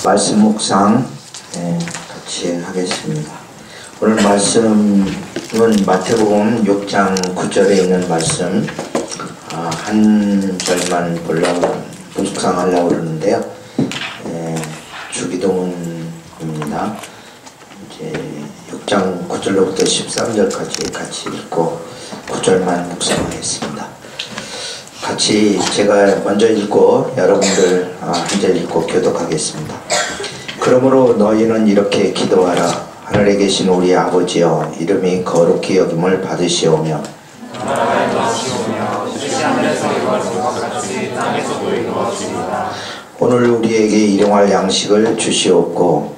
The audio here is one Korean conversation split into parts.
말씀 묵상 같이 하겠습니다. 오늘 말씀은 마태복음 6장 9절에 있는 말씀 한 절만 묵상하려고 그러는데요. 주기도문입니다. 이제 6장 9절로부터 13절까지 같이 읽고 9절만 묵상하겠습니다. 같이 제가 먼저 읽고 여러분들 한 절 읽고 교독하겠습니다. 그러므로 너희는 이렇게 기도하라. 하늘에 계신 우리 아버지여, 이름이 거룩히 여김을 받으시오며 오늘 우리에게 일용할 양식을 주시옵고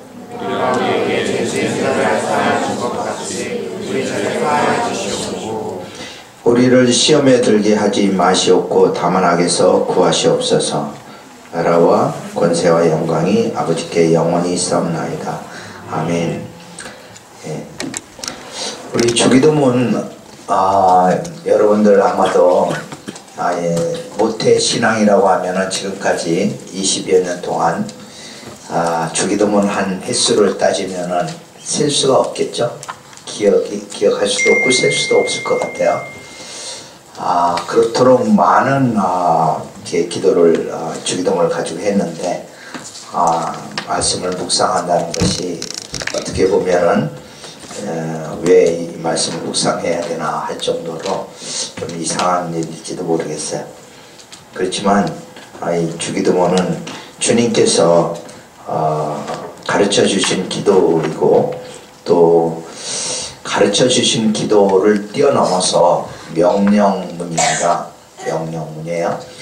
우리를 시험에 들게 하지 마시옵고 다만 악에서 구하시옵소서. 나라와 권세와 영광이 아버지께 영원히 있사옵나이다. 아멘. 우리 주기도문 여러분들 아마도 모태신앙이라고 하면은 지금까지 20여 년 동안 주기도문 한 횟수를 따지면은 셀 수가 없겠죠. 기억할 수도 없고 셀 수도 없을 것 같아요. 그렇도록 많은 기도를 주기도문을 가지고 했는데 말씀을 묵상한다는 것이 어떻게 보면은 왜 이 말씀을 묵상해야 되나 할 정도로 좀 이상한 일일지도 모르겠어요. 그렇지만 이 주기도문은 주님께서 가르쳐 주신 기도이고 또 가르쳐 주신 기도를 뛰어넘어서 명령문입니다. 명령문이에요.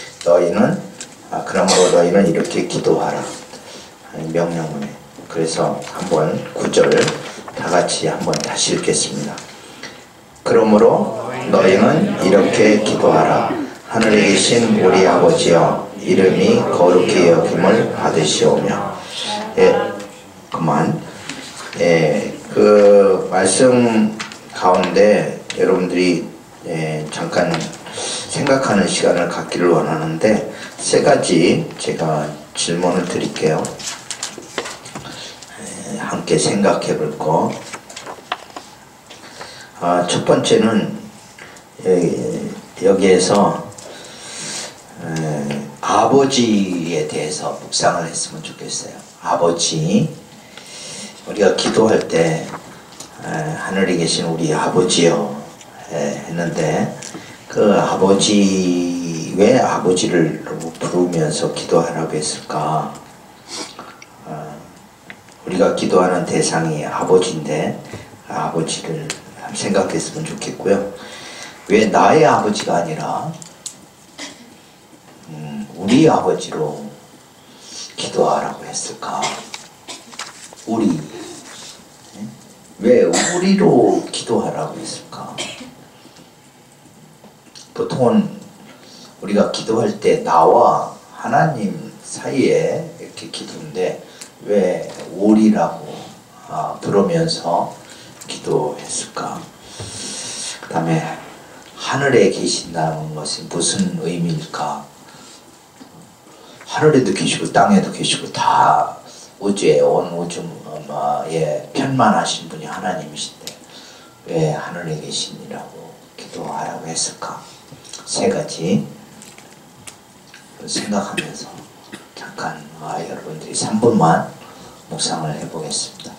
그러므로 너희는 이렇게 기도하라. 명령문에. 그래서 한번 9절 다 같이 한번 다시 읽겠습니다. 그러므로 너희는 이렇게 기도하라. 하늘에 계신 우리 아버지여, 이름이 거룩히 여김을 받으시오며. 그만. 그 말씀 가운데 여러분들이 잠깐 생각하는 시간을 갖기를 원하는데 세 가지 제가 질문을 드릴게요. 함께 생각해 볼 거. 첫 번째는 여기에서 아버지에 대해서 묵상을 했으면 좋겠어요. 아버지. 우리가 기도할 때 하늘에 계신 우리 아버지요 했는데 그 아버지, 왜 아버지를 부르면서 기도하라고 했을까? 우리가 기도하는 대상이 아버지인데 아버지를 생각했으면 좋겠고요. 왜 나의 아버지가 아니라 우리 아버지로 기도하라고 했을까? 왜 우리로 기도하라고 했을까? 보통은 우리가 기도할 때 나와 하나님 사이에 이렇게 기도인데 왜 우리라고 부르면서 기도했을까? 그 다음에 하늘에 계신다는 것이 무슨 의미일까? 하늘에도 계시고 땅에도 계시고 다 우주에 온 우주에 편만하신 분이 하나님이신데 왜 하늘에 계시니라고 기도하라고 했을까? 세 가지 생각하면서 잠깐 여러분들이 3분만 묵상을 해보겠습니다.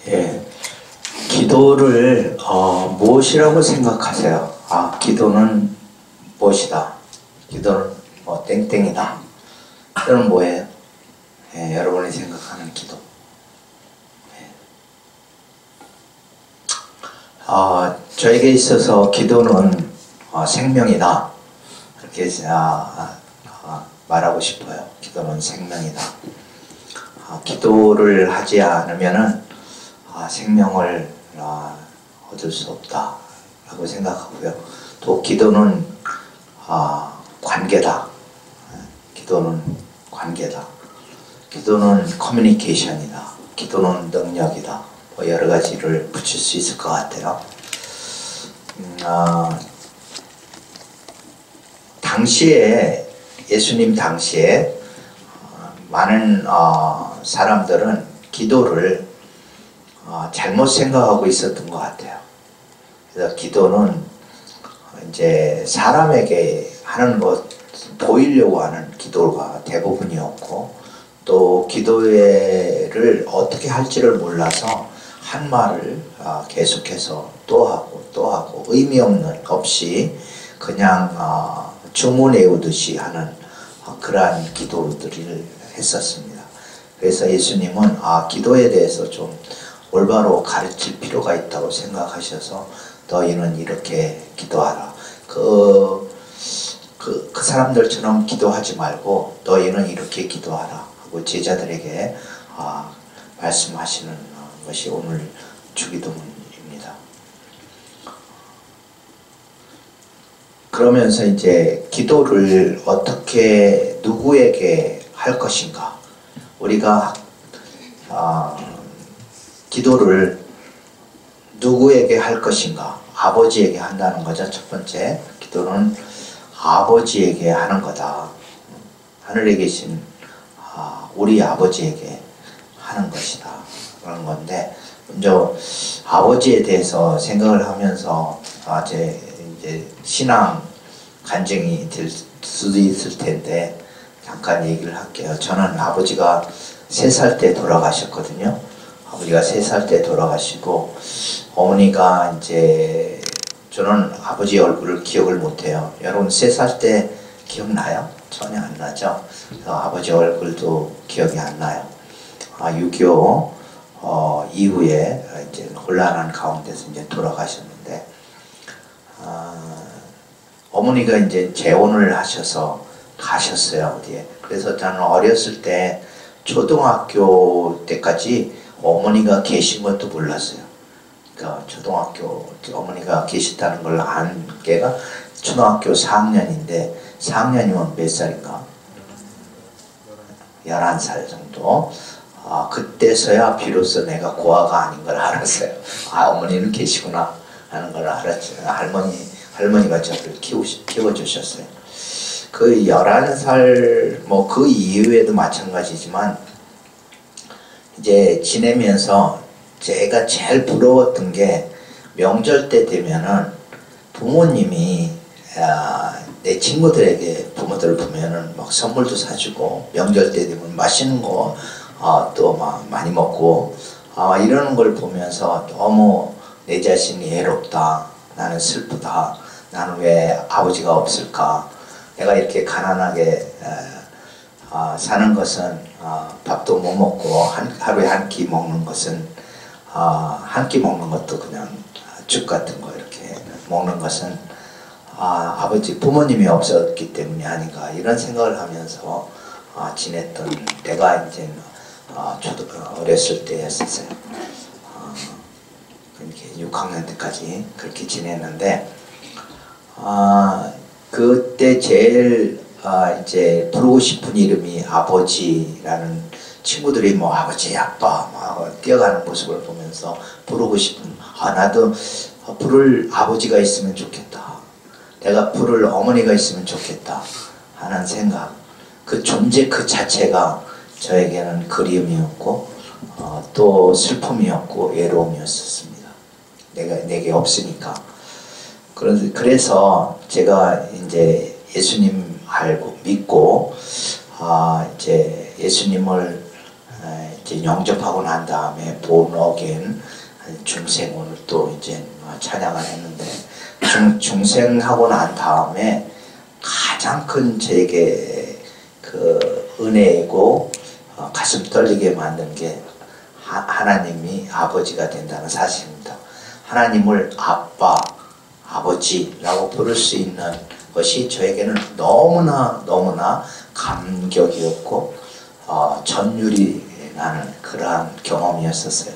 예, 기도를 무엇이라고 생각하세요? 기도는 무엇이다. 기도는 뭐 땡땡이다. 기도는 뭐예요? 예, 여러분이 생각하는 기도. 예. 저에게 있어서 기도는 생명이다. 이렇게 말하고 싶어요. 기도는 생명이다. 기도를 하지 않으면은 생명을 얻을 수 없다 라고 생각하고요. 또 기도는 관계다. 기도는 관계다. 기도는 커뮤니케이션이다. 기도는 능력이다. 뭐 여러 가지를 붙일 수 있을 것 같아요. 당시에 예수님 당시에 많은 사람들은 기도를 잘못 생각하고 있었던 것 같아요. 그래서 기도는 이제 사람에게 하는 것 보이려고 하는 기도가 대부분이었고, 또 기도를 어떻게 할지를 몰라서 한 말을 계속해서 또 하고 의미 없이 그냥 주문 외우듯이 하는 그러한 기도들을 했었습니다. 그래서 예수님은 기도에 대해서 좀 올바로 가르칠 필요가 있다고 생각하셔서 너희는 이렇게 기도하라. 그 사람들처럼 기도하지 말고 너희는 이렇게 기도하라 하고 제자들에게 말씀하시는 것이 오늘 주기도문입니다. 그러면서 이제 기도를 어떻게 누구에게 할 것인가, 우리가 기도를 누구에게 할 것인가, 아버지에게 한다는 거죠. 첫 번째, 기도는 아버지에게 하는 거다. 하늘에 계신 우리 아버지에게 하는 것이다. 그런 건데, 먼저 아버지에 대해서 생각을 하면서 이제 신앙 간증이 될 수도 있을 텐데 잠깐 얘기를 할게요. 저는 아버지가 3살 때 돌아가셨거든요. 아버지가 3살 때 돌아가시고, 어머니가 이제, 저는 아버지 얼굴을 기억을 못해요. 여러분 3살 때 기억나요? 전혀 안 나죠? 그래서 아버지 얼굴도 기억이 안 나요. 6.25 이후에 이제 혼란한 가운데서 이제 돌아가셨는데, 어머니가 이제 재혼을 하셔서 가셨어요, 어디에. 그래서 저는 어렸을 때 초등학교 때까지 어머니가 계신 것도 몰랐어요. 그러니까 초등학교 어머니가 계시다는 걸 안 게가 초등학교 4학년인데 4학년이면 몇 살인가? 11살 정도. 그때서야 비로소 내가 고아가 아닌 걸 알았어요. 어머니는 계시구나 하는 걸 알았죠. 할머니가 저를 키워주셨어요. 그 11살, 뭐 그 이후에도 마찬가지지만, 이제 지내면서 제가 제일 부러웠던 게, 명절 때 되면은 부모님이 내 친구들에게, 부모들 보면은 막 선물도 사주고, 명절 때 되면 맛있는 거 또 막 많이 먹고 이러는 걸 보면서 너무 내 자신이 외롭다, 나는 슬프다, 나는 왜 아버지가 없을까, 내가 이렇게 가난하게 사는 것은, 밥도 못 먹고 하루에 한 끼 먹는 것은, 한 끼 먹는 것도 그냥 죽 같은 거 이렇게 먹는 것은 아버지 부모님이 없었기 때문이 아닌가, 이런 생각을 하면서 지냈던 때가 이제 저도 어렸을 때였었어요. 이렇게 6학년 때까지 그렇게 지냈는데, 그때 제일 이제 부르고 싶은 이름이 아버지라는, 친구들이 뭐 아버지, 아빠 막 뛰어가는 모습을 보면서 부르고 싶은, 나도 부를 아버지가 있으면 좋겠다, 내가 부를 어머니가 있으면 좋겠다 하는 생각, 그 존재 그 자체가 저에게는 그리움이었고, 또 슬픔이었고 외로움이었습니다. 내게 없으니까. 그래서 제가 이제 예수님 알고 믿고 이제 예수님을 이제 영접하고 난 다음에 본어겐 중생을 또 이제 찬양을 했는데 중생하고 난 다음에 가장 큰 제게 그 은혜이고 가슴 떨리게 만든 게 하나님이 아버지가 된다는 사실입니다. 하나님을 아빠, 아버지라고 부를 수 있는 것이 저에게는 너무나 감격이었고 전율이 나는 그러한 경험이었었어요.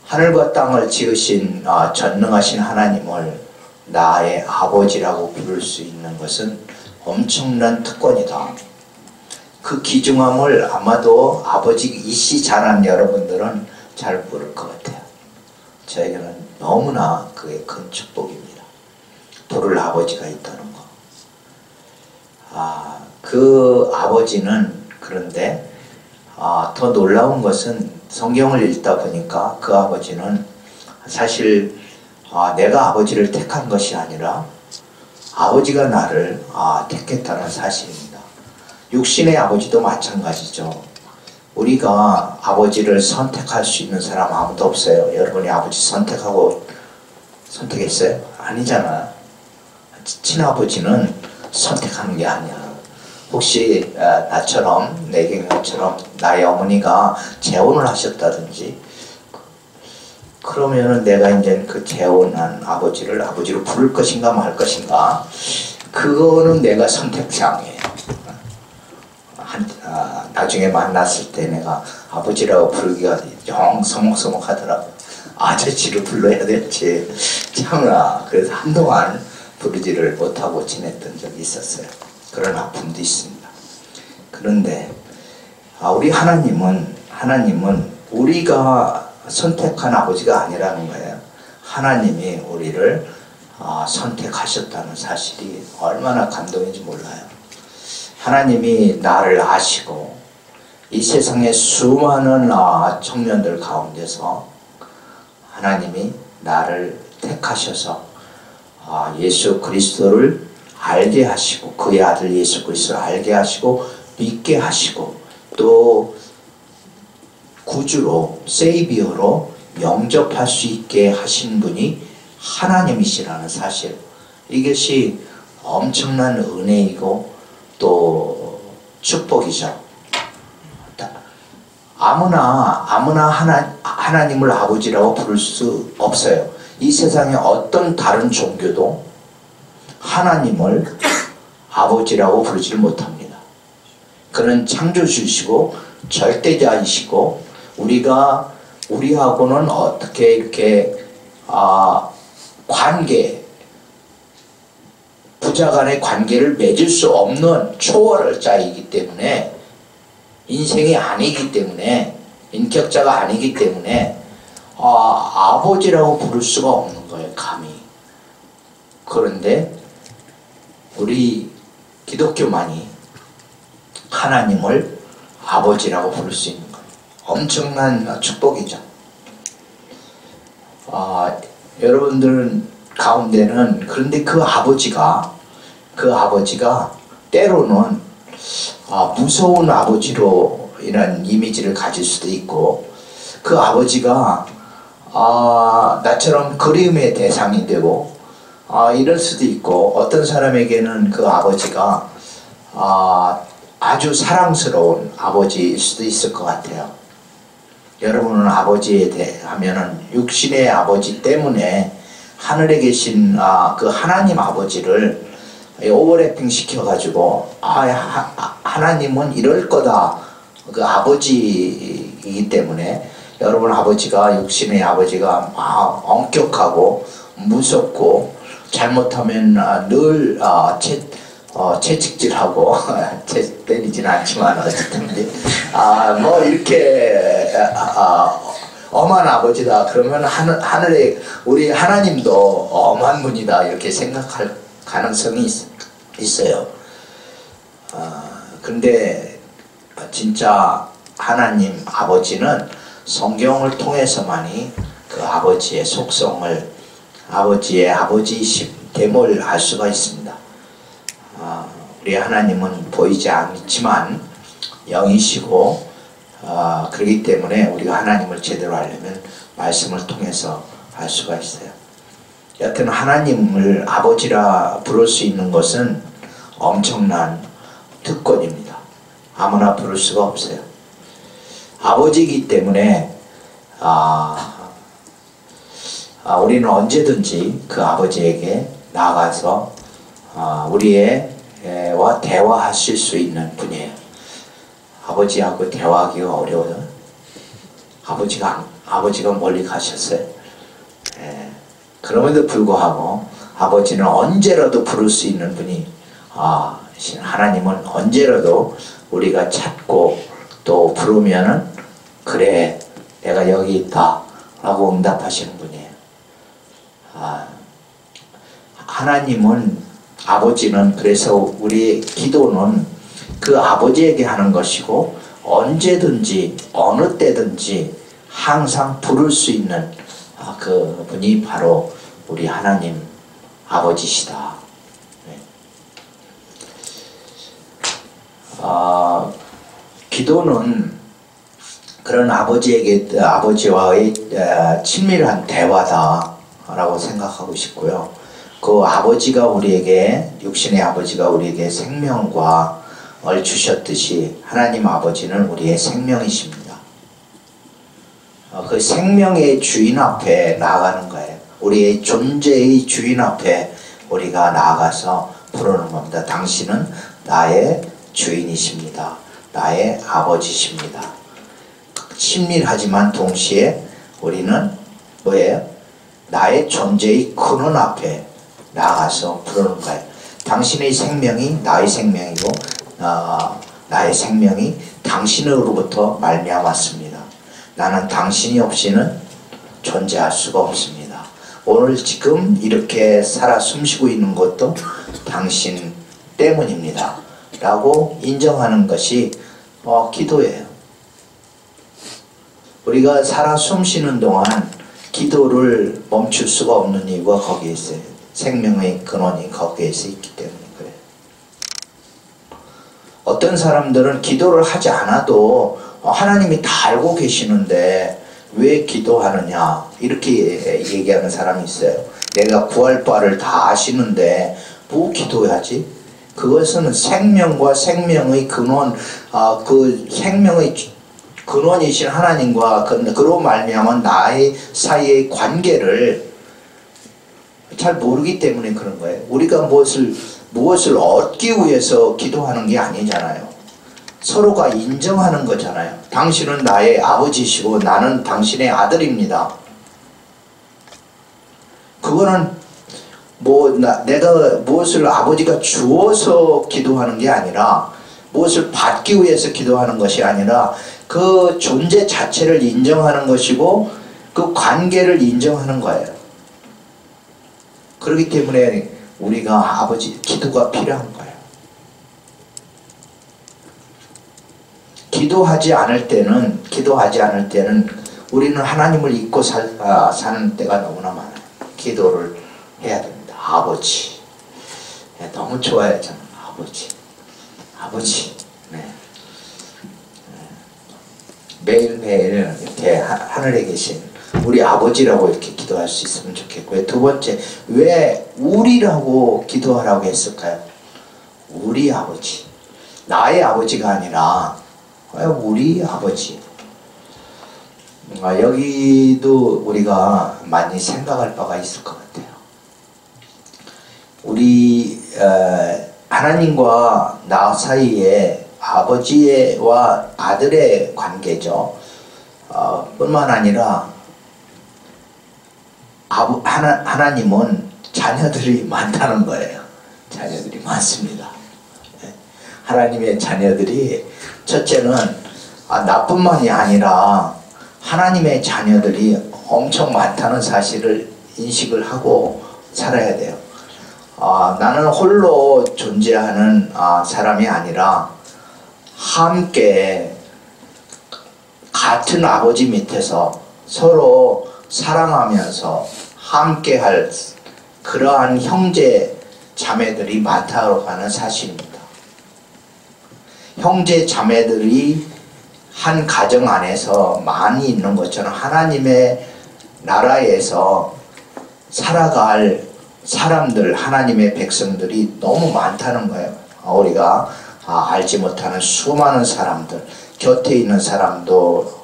하늘과 땅을 지으신 전능하신 하나님을 나의 아버지라고 부를 수 있는 것은 엄청난 특권이다. 그 귀중함을 아마도 아버지이시 자란 여러분들은 잘 모를 것 같아요. 저에게는 너무나 그게 큰 축복입니다. 부를 아버지가 있다는 거. 그 아버지는 그런데 더 놀라운 것은 성경을 읽다 보니까 그 아버지는 사실 내가 아버지를 택한 것이 아니라 아버지가 나를 택했다는 사실입니다. 육신의 아버지도 마찬가지죠. 우리가 아버지를 선택할 수 있는 사람 아무도 없어요. 여러분이 아버지 선택했어요? 아니잖아. 친아버지는 선택하는 게 아니야. 혹시 나처럼 내경처럼 나의 어머니가 재혼을 하셨다든지 그러면은 내가 이제 그 재혼한 아버지를 아버지로 부를 것인가 말 것인가 그거는 내가 선택장애예요. 나중에 만났을 때 내가 아버지라고 부르기가 영 서먹서먹하더라고. 아저씨로 불러야 될지 참나. 그래서 한동안 부르지를 못하고 지냈던 적이 있었어요. 그런 아픔도 있습니다. 그런데 우리 하나님은 우리가 선택한 아버지가 아니라는 거예요. 하나님이 우리를 선택하셨다는 사실이 얼마나 감동인지 몰라요. 하나님이 나를 아시고 이 세상의 수많은 청년들 가운데서 하나님이 나를 택하셔서 예수 그리스도를 알게 하시고 그의 아들 예수 그리스도를 알게 하시고 믿게 하시고 또 구주로 세이비어로 영접할 수 있게 하신 분이 하나님이시라는 사실, 이것이 엄청난 은혜이고 또 축복이죠. 아무나 하나님을 아버지라고 부를 수 없어요. 이 세상에 어떤 다른 종교도 하나님을 아버지라고 부르지를 못합니다. 그는 창조주시고 절대자이시고 우리하고는 어떻게 이렇게 부자 간의 관계를 맺을 수 없는 초월할 자이기 때문에, 인생이 아니기 때문에, 인격자가 아니기 때문에 아버지라고 부를 수가 없는 거예요, 감히. 그런데 우리 기독교만이 하나님을 아버지라고 부를 수 있는 거예요. 엄청난 축복이죠. 여러분들 가운데는 그런데 그 아버지가 때로는 무서운 아버지로 이런 이미지를 가질 수도 있고, 그 아버지가 나처럼 그리움의 대상이 되고 이럴 수도 있고, 어떤 사람에게는 그 아버지가 아주 사랑스러운 아버지일 수도 있을 것 같아요. 여러분은 아버지에 대하면은 육신의 아버지 때문에 하늘에 계신 그 하나님 아버지를 오버래핑 시켜가지고 하나님은 이럴 거다, 그 아버지이기 때문에 여러분 아버지가, 육신의 아버지가 엄격하고 무섭고 잘못하면 늘 채찍질하고 때리지는 않지만 어쨌든 뭐 이렇게 엄한 아버지다 그러면 하늘에 우리 하나님도 엄한 분이다 이렇게 생각할 가능성이 있어요. 근데 진짜 하나님 아버지는 성경을 통해서만이 그 아버지의 속성을, 아버지의 아버지이심, 계모를 알 수가 있습니다. 우리 하나님은 보이지 않지만 영이시고 그렇기 때문에 우리가 하나님을 제대로 알려면 말씀을 통해서 알 수가 있어요. 여튼 하나님을 아버지라 부를 수 있는 것은 엄청난 특권입니다. 아무나 부를 수가 없어요. 아버지이기 때문에 우리는 언제든지 그 아버지에게 나가서 우리와 대화하실 수 있는 분이에요. 아버지하고 대화하기가 어려워요. 아버지가 멀리 가셨어요. 그럼에도 불구하고 아버지는 언제라도 부를 수 있는 분이 하나님은 언제라도 우리가 찾고 또 부르면은 그래 내가 여기 있다 라고 응답하시는 분이에요. 하나님은 아버지는 그래서 우리의 기도는 그 아버지에게 하는 것이고 언제든지 어느 때든지 항상 부를 수 있는 그 분이 바로 우리 하나님 아버지시다. 기도는 그런 아버지와의 친밀한 대화다라고 생각하고 싶고요. 그 아버지가 우리에게 육신의 아버지가 우리에게 생명과 주셨듯이 하나님 아버지는 우리의 생명이십니다. 그 생명의 주인 앞에 나아가는 거예요. 우리의 존재의 주인 앞에 우리가 나아가서 부르는 겁니다. 당신은 나의 주인이십니다. 나의 아버지십니다. 친밀하지만 동시에 우리는 뭐예요? 나의 존재의 근원 앞에 나아가서 부르는 거예요. 당신의 생명이 나의 생명이고 나의 생명이 당신으로부터 말미암았습니다. 나는 당신이 없이는 존재할 수가 없습니다. 오늘 지금 이렇게 살아 숨쉬고 있는 것도 당신 때문입니다. 라고 인정하는 것이 기도예요. 우리가 살아 숨쉬는 동안 기도를 멈출 수가 없는 이유가 거기에 있어요. 생명의 근원이 거기에서 있기 때문에 그래요. 어떤 사람들은 기도를 하지 않아도 하나님이 다 알고 계시는데 왜 기도하느냐 이렇게 얘기하는 사람이 있어요. 내가 구할 바를 다 아시는데 뭐 기도해야지? 그것은 생명과 생명의 근원, 그 생명의 근원이신 하나님과 그로 말미암은 나의 사이의 관계를 잘 모르기 때문에 그런 거예요. 우리가 무엇을 얻기 위해서 기도하는 게 아니잖아요. 서로가 인정하는 거잖아요. 당신은 나의 아버지시고 나는 당신의 아들입니다. 그거는 내가 무엇을 아버지가 주어서 기도하는 게 아니라 무엇을 받기 위해서 기도하는 것이 아니라 그 존재 자체를 인정하는 것이고 그 관계를 인정하는 거예요. 그렇기 때문에 우리가 기도가 필요한 거예요. 기도하지 않을 때는 우리는 하나님을 잊고 사는 때가 너무나 많아요. 기도를 해야 됩니다. 아버지. 너무 좋아요, 저는. 아버지. 네. 매일매일 이렇게 하늘에 계신 우리 아버지라고 이렇게 기도할 수 있으면 좋겠고요. 두 번째, 왜 우리라고 기도하라고 했을까요? 우리 아버지. 나의 아버지가 아니라 우리 아버지. 여기도 우리가 많이 생각할 바가 있을 것 같아요. 우리 하나님과 나 사이에 아버지와 아들의 관계죠. 뿐만 아니라 하나님은 자녀들이 많다는 거예요. 자녀들이 많습니다. 하나님의 자녀들이 첫째는 나뿐만이 아니라 하나님의 자녀들이 엄청 많다는 사실을 인식을 하고 살아야 돼요. 나는 홀로 존재하는 사람이 아니라 함께 같은 아버지 밑에서 서로 사랑하면서 함께할 그러한 형제 자매들이 많다고 하는 사실입니다. 형제 자매들이 한 가정 안에서 많이 있는 것처럼 하나님의 나라에서 살아갈 사람들, 하나님의 백성들이 너무 많다는 거예요. 우리가 알지 못하는 수많은 사람들, 곁에 있는 사람도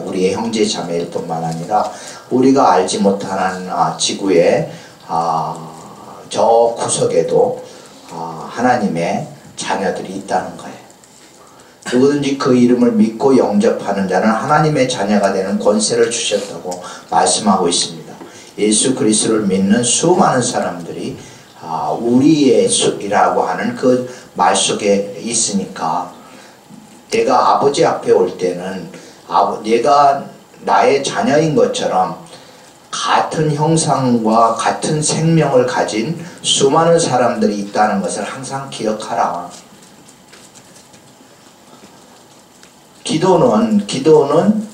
우리의 형제 자매일 뿐만 아니라 우리가 알지 못하는 지구의 저 구석에도 하나님의 자녀들이 있다는 거예요. 누구든지 그 이름을 믿고 영접하는 자는 하나님의 자녀가 되는 권세를 주셨다고 말씀하고 있습니다. 예수 그리스도를 믿는 수많은 사람들이 우리의 이라고 하는 그 말 속에 있으니까 내가 아버지 앞에 올 때는 내가 나의 자녀인 것처럼 같은 형상과 같은 생명을 가진 수많은 사람들이 있다는 것을 항상 기억하라. 기도는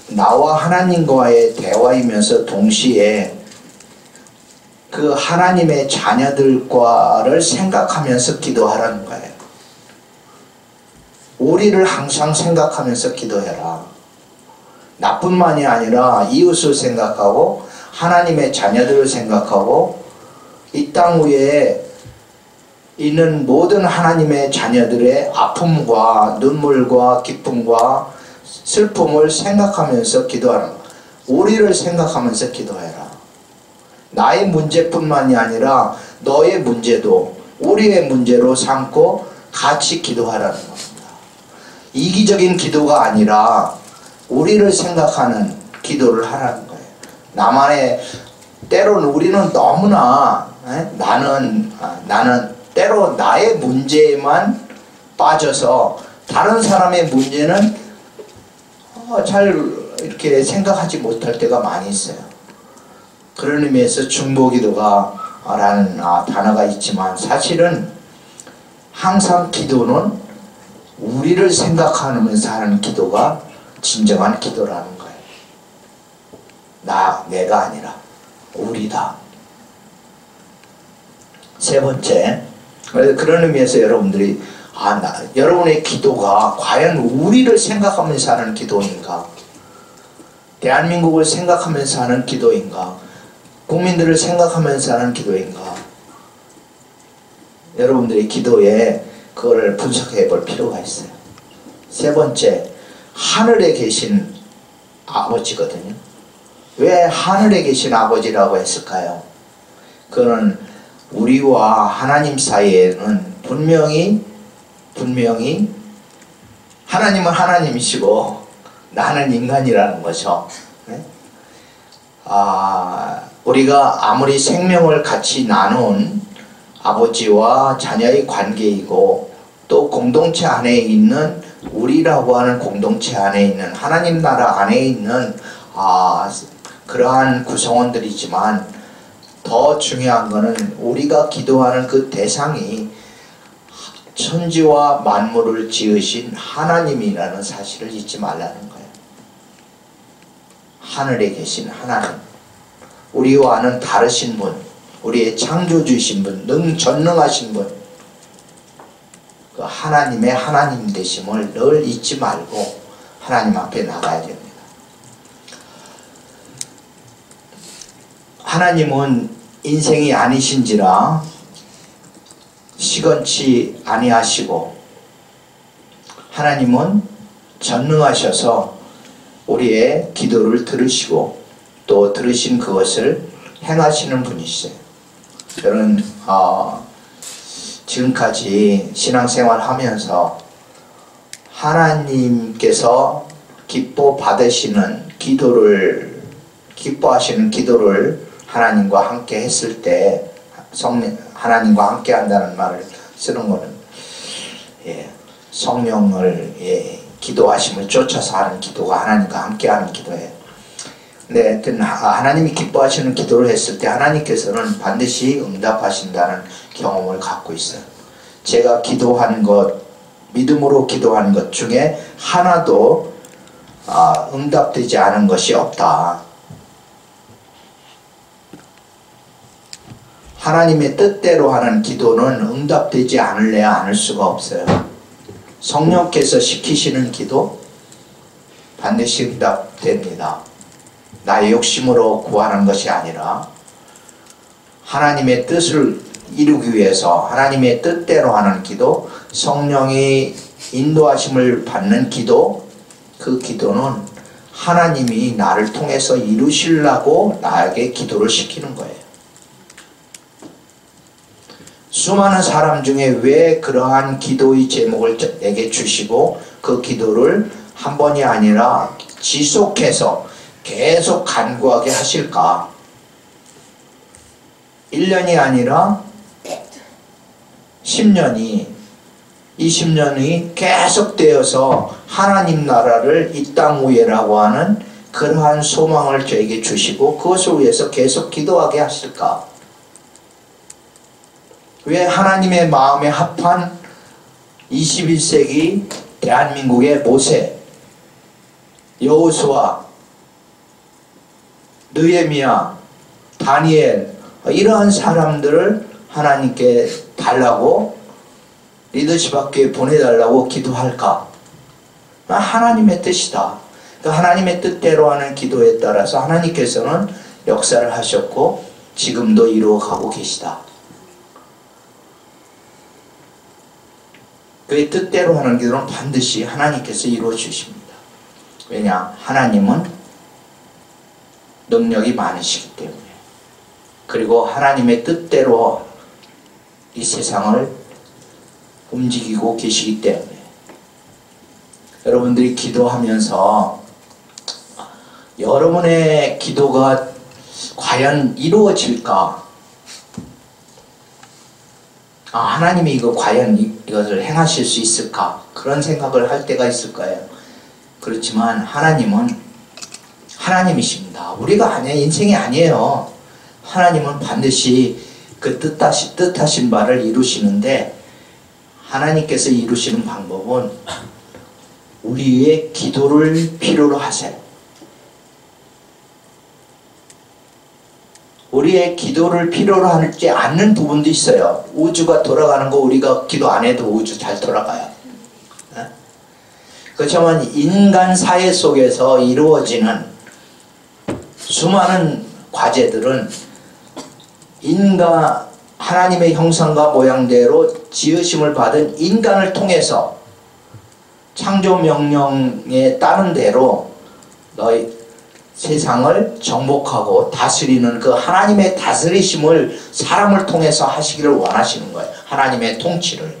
나와 하나님과의 대화이면서 동시에 그 하나님의 자녀들과를 생각하면서 기도하라는 거예요. 우리를 항상 생각하면서 기도해라. 나뿐만이 아니라 이웃을 생각하고 하나님의 자녀들을 생각하고 이 땅 위에 있는 모든 하나님의 자녀들의 아픔과 눈물과 기쁨과 슬픔을 생각하면서 기도하는 거야. 우리를 생각하면서 기도해라. 나의 문제뿐만이 아니라 너의 문제도 우리의 문제로 삼고 같이 기도하라는 겁니다. 이기적인 기도가 아니라 우리를 생각하는 기도를 하라는 거예요. 나만의 때로는 우리는 너무나 나는 때로 나의 문제에만 빠져서 다른 사람의 문제는 잘 이렇게 생각하지 못할 때가 많이 있어요. 그런 의미에서 중보기도가 라는 단어가 있지만 사실은 항상 기도는 우리를 생각하면서 하는 기도가 진정한 기도라는 거예요. 내가 아니라 우리다. 세 번째, 그런 의미에서 여러분들이 여러분의 기도가 과연 우리를 생각하면서 하는 기도인가? 대한민국을 생각하면서 하는 기도인가? 국민들을 생각하면서 하는 기도인가? 여러분들이 기도에 그걸 분석해 볼 필요가 있어요. 세 번째, 하늘에 계신 아버지거든요. 왜 하늘에 계신 아버지라고 했을까요? 그는 우리와 하나님 사이에는 분명히 하나님은 하나님이시고 나는 인간이라는 거죠. 네? 우리가 아무리 생명을 같이 나눈 아버지와 자녀의 관계이고 또 공동체 안에 있는 우리라고 하는 공동체 안에 있는 하나님 나라 안에 있는 그러한 구성원들이지만 더 중요한 것은 우리가 기도하는 그 대상이 천지와 만물을 지으신 하나님이라는 사실을 잊지 말라는 거예요. 하늘에 계신 하나님, 우리와는 다르신 분, 우리의 창조주이신 분, 전능하신 분, 그 하나님의 하나님 되심을 늘 잊지 말고 하나님 앞에 나가야 됩니다. 하나님은 인생이 아니신지라 시건치 아니하시고 하나님은 전능하셔서 우리의 기도를 들으시고 또 들으신 그것을 행하시는 분이시죠. 저는 지금까지 신앙생활 하면서 하나님께서 기뻐하시는 기도를 하나님과 함께 했을 때 하나님과 함께 한다는 말을 쓰는 것은 성령을 기도하심을 쫓아서 하는 기도가 하나님과 함께 하는 기도예요. 근데 하나님이 기뻐하시는 기도를 했을 때 하나님께서는 반드시 응답하신다는 경험을 갖고 있어요. 제가 기도하는 것, 믿음으로 기도하는 것 중에 하나도 응답되지 않은 것이 없다. 하나님의 뜻대로 하는 기도는 응답되지 않을 수가 없어요. 성령께서 시키시는 기도 반드시 응답됩니다. 나의 욕심으로 구하는 것이 아니라 하나님의 뜻을 이루기 위해서 하나님의 뜻대로 하는 기도, 성령이 인도하심을 받는 기도, 그 기도는 하나님이 나를 통해서 이루시려고 나에게 기도를 시키는 거예요. 수많은 사람 중에 왜 그러한 기도의 제목을 내게 주시고 그 기도를 한 번이 아니라 지속해서 계속 간구하게 하실까? 1년이 아니라 10년이 20년이 계속되어서 하나님 나라를 이 땅 위에라고 하는 그러한 소망을 저에게 주시고 그것을 위해서 계속 기도하게 하실까? 왜 하나님의 마음에 합한 21세기 대한민국의 모세, 여호수아, 느헤미야, 다니엘 이러한 사람들을 하나님께 달라고 리더십 학교에 보내달라고 기도할까? 하나님의 뜻이다. 하나님의 뜻대로 하는 기도에 따라서 하나님께서는 역사를 하셨고 지금도 이루어가고 계시다. 그의 뜻대로 하는 기도는 반드시 하나님께서 이루어 주십니다. 왜냐? 하나님은 능력이 많으시기 때문에, 그리고 하나님의 뜻대로 이 세상을 움직이고 계시기 때문에 여러분들이 기도하면서 여러분의 기도가 과연 이루어질까? 하나님이 이거 과연 이것을 행하실 수 있을까? 그런 생각을 할 때가 있을 거예요. 그렇지만 하나님은 하나님이십니다. 우리가 아니에요. 인생이 아니에요. 하나님은 반드시 그 뜻하신 바를 이루시는데, 하나님께서 이루시는 방법은 우리의 기도를 필요로 하세요. 우리의 기도를 필요로 하지 않는 부분도 있어요. 우주가 돌아가는 거 우리가 기도 안 해도 우주 잘 돌아가요. 그렇지만 인간 사회 속에서 이루어지는 수많은 과제들은 하나님의 형상과 모양대로 지으심을 받은 인간을 통해서 창조 명령에 따른 대로 너희 세상을 정복하고 다스리는 그 하나님의 다스리심을 사람을 통해서 하시기를 원하시는 거예요. 하나님의 통치를.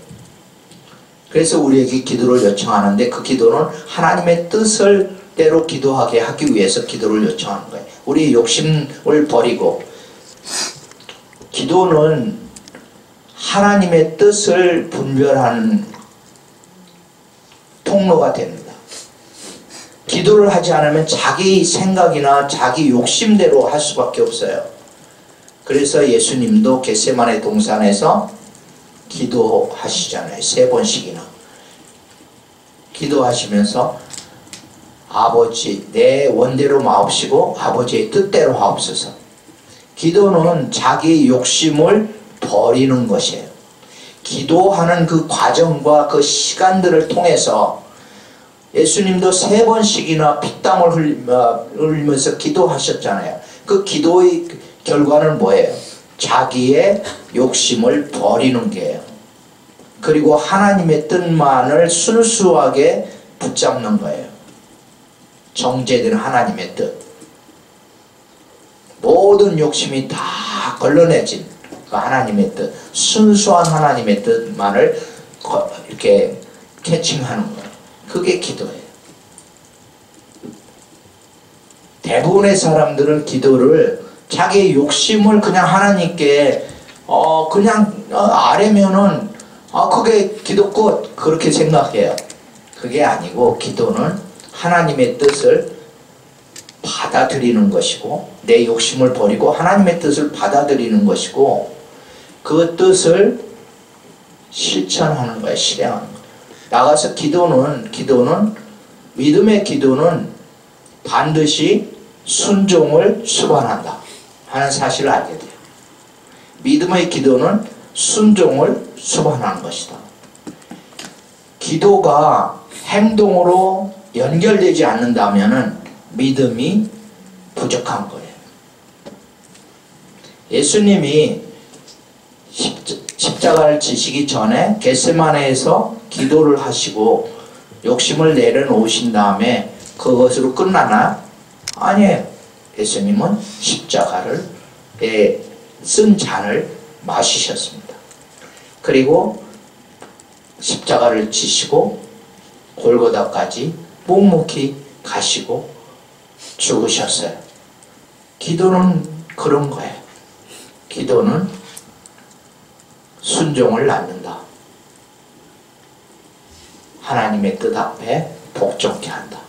그래서 우리에게 기도를 요청하는데, 그 기도는 하나님의 뜻을 대로 기도하게 하기 위해서 기도를 요청하는 거예요. 우리의 욕심을 버리고, 기도는 하나님의 뜻을 분별하는 통로가 됩니다. 기도를 하지 않으면 자기 생각이나 자기 욕심대로 할 수밖에 없어요. 그래서 예수님도 겟세마네 동산에서 기도하시잖아요. 3번씩이나. 기도하시면서 아버지 내 원대로 마옵시고 아버지의 뜻대로 하옵소서. 기도는 자기 욕심을 버리는 것이에요. 기도하는 그 과정과 그 시간들을 통해서 예수님도 3번씩이나 피땀을 흘리면서 기도하셨잖아요. 그 기도의 결과는 뭐예요? 자기의 욕심을 버리는 게예요. 그리고 하나님의 뜻만을 순수하게 붙잡는 거예요. 정죄된 하나님의 뜻. 모든 욕심이 다 걸러내진 그 하나님의 뜻, 순수한 하나님의 뜻만을 이렇게 캐칭하는 거예요. 그게 기도예요. 대부분의 사람들은 기도를 자기 욕심을 그냥 하나님께 그냥 아뢰면은 그게 기도 끝 그렇게 생각해요. 그게 아니고 기도는 하나님의 뜻을 받아들이는 것이고, 내 욕심을 버리고 하나님의 뜻을 받아들이는 것이고, 그 뜻을 실천하는 거예요. 실행하는 거예요. 나가서 기도는 믿음의 기도는 반드시 순종을 수반한다 하는 사실을 알게 돼요. 믿음의 기도는 순종을 수반하는 것이다. 기도가 행동으로 연결되지 않는다면 믿음이 부족한 거예요. 예수님이 십자가를 지시기 전에 겟세마네에서 기도를 하시고 욕심을 내려놓으신 다음에 그것으로 끝나나? 아니에요. 예수님은 십자가를 쓴 잔을 마시셨습니다. 그리고 십자가를 지시고 골고다까지 묵묵히 가시고 죽으셨어요. 기도는 그런 거예요. 기도는 순종을 낳는다. 하나님의 뜻 앞에 복종케 한다.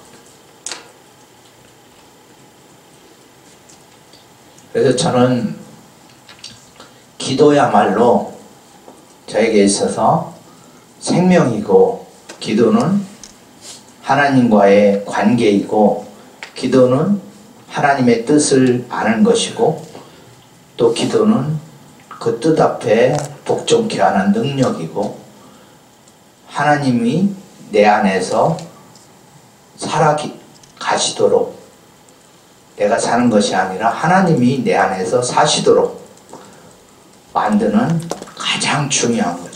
그래서 저는 기도야말로 저에게 있어서 생명이고, 기도는 하나님과의 관계이고, 기도는 하나님의 뜻을 아는 것이고, 또 기도는 그 뜻 앞에 복종케 하는 능력이고, 하나님이 내 안에서 살아가시도록, 내가 사는 것이 아니라 하나님이 내 안에서 사시도록 만드는 가장 중요한 거죠.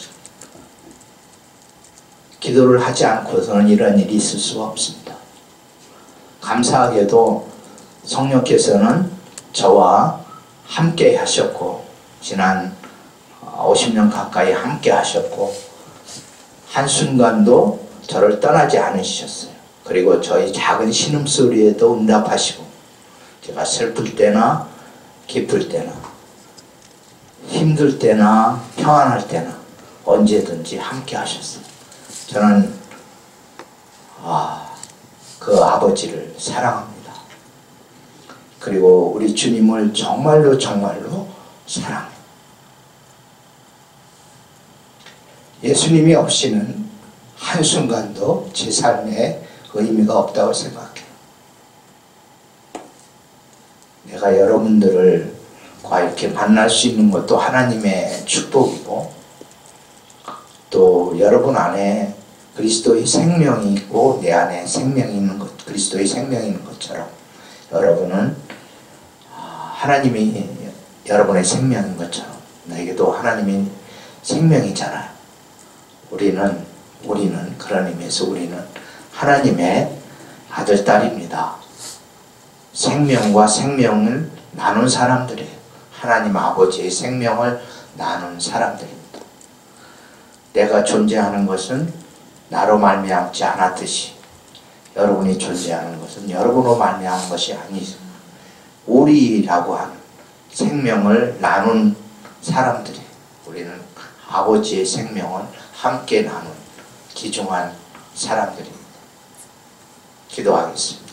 기도를 하지 않고서는 이런 일이 있을 수가 없습니다. 감사하게도 성령께서는 저와 함께 하셨고, 지난 50년 가까이 함께 하셨고, 한순간도 저를 떠나지 않으셨어요. 그리고 저희 작은 신음소리에도 응답하시고, 제가 슬플 때나 기쁠 때나 힘들 때나 평안할 때나 언제든지 함께 하셨어요. 저는 그 아버지를 사랑합니다. 그리고 우리 주님을 정말로 정말로 사랑해요. 예수님이 없이는 한순간도 제 삶에 의미가 없다고 생각해요. 내가 여러분들과 이렇게 만날 수 있는 것도 하나님의 축복이고, 또 여러분 안에 그리스도의 생명이 있고 내 안에 생명이 있는 것, 그리스도의 생명이 있는 것처럼 여러분은 하나님이 여러분의 생명인 것처럼 나에게도 하나님이 생명이잖아요. 우리는 그런 의미에서 우리는 하나님의 아들, 딸입니다. 생명과 생명을 나눈 사람들이에요. 하나님 아버지의 생명을 나눈 사람들입니다. 내가 존재하는 것은 나로 말미암지 않았듯이 여러분이 존재하는 것은 여러분으로 말미암은 것이 아니죠. 우리라고 하는 생명을 나눈 사람들이에요. 우리는 아버지의 생명을 함께 나눈 귀중한 사람들입니다. 기도하겠습니다.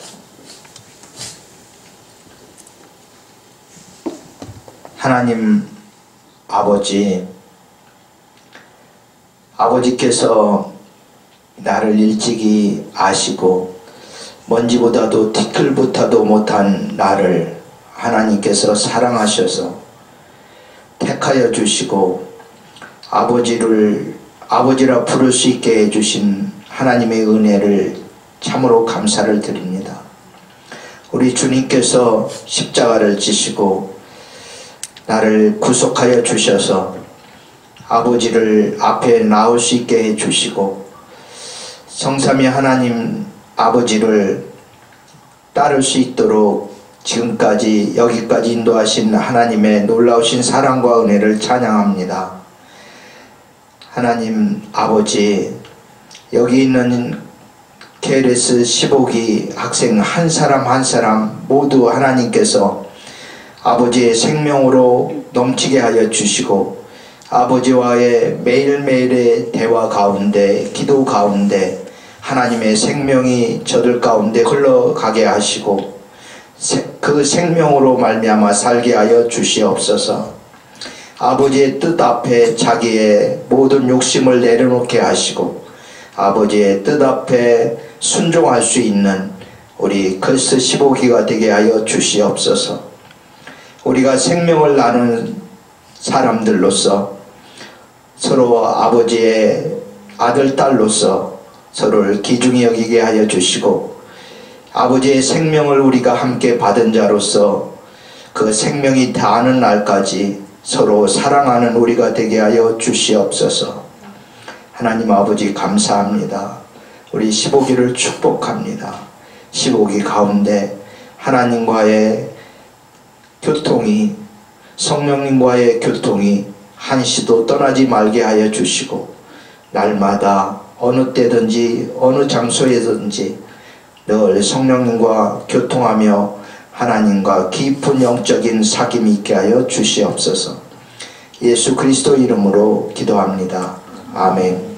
하나님 아버지께서 나를 일찍이 아시고 먼지보다도 티끌보다도 못한 나를 하나님께서 사랑하셔서 택하여 주시고 아버지라 부를 수 있게 해주신 하나님의 은혜를 참으로 감사를 드립니다. 우리 주님께서 십자가를 지시고 나를 구속하여 주셔서 아버지를 앞에 나올 수 있게 해주시고 성삼위 하나님 아버지를 따를 수 있도록 지금까지 여기까지 인도하신 하나님의 놀라우신 사랑과 은혜를 찬양합니다. 하나님 아버지, 여기 있는 KLS 15기 학생 한 사람 한 사람 모두 하나님께서 아버지의 생명으로 넘치게 하여 주시고 아버지와의 매일매일의 대화 가운데, 기도 가운데 하나님의 생명이 저들 가운데 흘러가게 하시고 그 생명으로 말미암아 살게 하여 주시옵소서. 아버지의 뜻 앞에 자기의 모든 욕심을 내려놓게 하시고 아버지의 뜻 앞에 순종할 수 있는 우리 KLS 15기가 되게 하여 주시옵소서. 우리가 생명을 나눈 사람들로서 서로 아버지의 아들, 딸로서 서로를 귀중히 여기게 하여 주시고 아버지의 생명을 우리가 함께 받은 자로서 그 생명이 다하는 날까지 서로 사랑하는 우리가 되게 하여 주시옵소서. 하나님 아버지 감사합니다. 우리 15기를 축복합니다. 15기 가운데 하나님과의 교통이, 성령님과의 교통이 한시도 떠나지 말게 하여 주시고 날마다 어느 때든지 어느 장소에든지 늘 성령님과 교통하며 하나님과 깊은 영적인 사귐이 있게 하여 주시옵소서. 예수 그리스도 이름으로 기도합니다. 아멘.